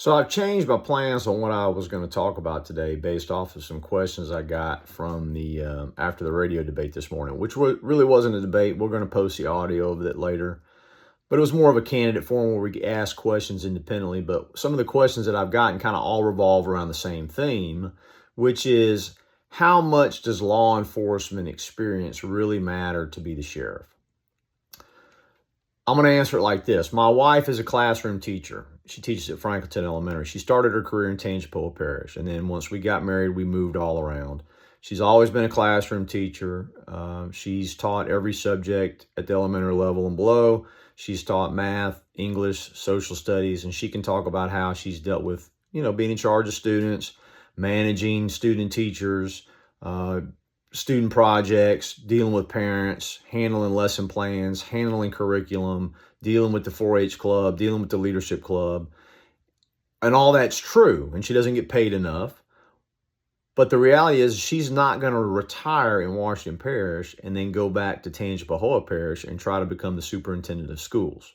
So I've changed my plans on what I was going to talk about today based off of some questions I got from the after the radio debate this morning, which really wasn't a debate. We're going to post the audio of it later, but it was more of a candidate forum where we ask questions independently. But some of the questions that I've gotten kind of all revolve around the same theme, which is how much does law enforcement experience really matter to be the sheriff? I'm going to answer it like this. My wife is a classroom teacher. She teaches at Franklinton Elementary. She started her career in Tangipahoa Parish, and then once we got married, we moved all around. She's always been a classroom teacher. She's taught every subject at the elementary level and below. She's taught math, English, social studies, and she can talk about how she's dealt with, being in charge of students, managing student teachers, student projects, dealing with parents, handling lesson plans, handling curriculum, dealing with the 4-H club, dealing with the leadership club. And all that's true, and she doesn't get paid enough. But the reality is she's not going to retire in Washington Parish and then go back to Tangipahoa Parish and try to become the superintendent of schools.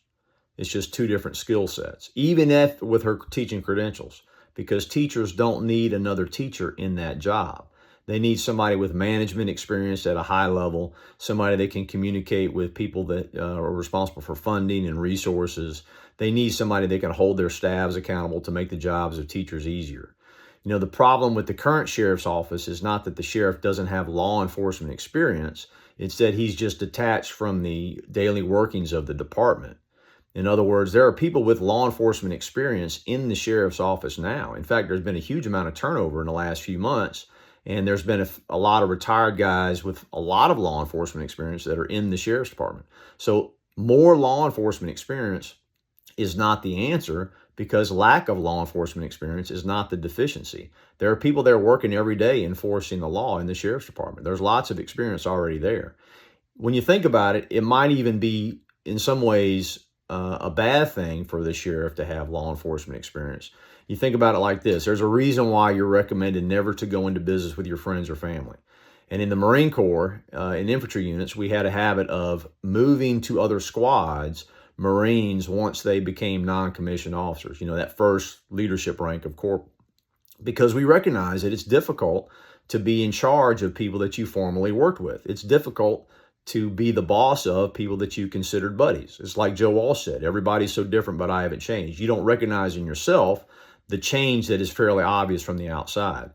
It's just two different skill sets, even if with her teaching credentials, because teachers don't need another teacher in that job. They need somebody with management experience at a high level, somebody that can communicate with people that are responsible for funding and resources. They need somebody that can hold their staffs accountable to make the jobs of teachers easier. The problem with the current sheriff's office is not that the sheriff doesn't have law enforcement experience. It's that he's just detached from the daily workings of the department. In other words, there are people with law enforcement experience in the sheriff's office now. In fact, there's been a huge amount of turnover in the last few months. And there's been a lot of retired guys with a lot of law enforcement experience that are in the sheriff's department. So more law enforcement experience is not the answer, because lack of law enforcement experience is not the deficiency. There are people that are working every day enforcing the law in the sheriff's department. There's lots of experience already there. When you think about it, it might even be in some ways a bad thing for the sheriff to have law enforcement experience. You think about it like this. There's a reason why you're recommended never to go into business with your friends or family. And in the Marine Corps, in infantry units, we had a habit of moving to other squads, Marines, once they became non-commissioned officers, that first leadership rank of corporal, because we recognize that it's difficult to be in charge of people that you formerly worked with. It's difficult to be the boss of people that you considered buddies. It's like Joe Walsh said, everybody's so different, but I haven't changed. You don't recognize in yourself the change that is fairly obvious from the outside.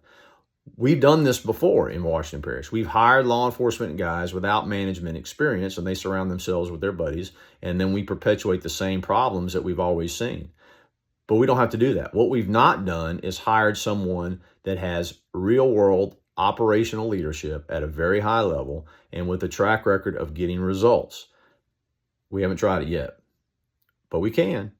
We've done this before in Washington Parish. We've hired law enforcement guys without management experience, and they surround themselves with their buddies, and then we perpetuate the same problems that we've always seen. But we don't have to do that. What we've not done is hired someone that has real-world operational leadership at a very high level and with a track record of getting results. We haven't tried it yet, but we can.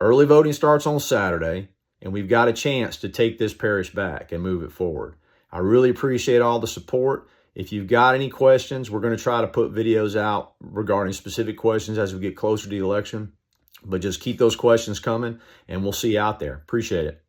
Early voting starts on Saturday, and we've got a chance to take this parish back and move it forward. I really appreciate all the support. If you've got any questions, we're going to try to put videos out regarding specific questions as we get closer to the election. But just keep those questions coming, and we'll see you out there. Appreciate it.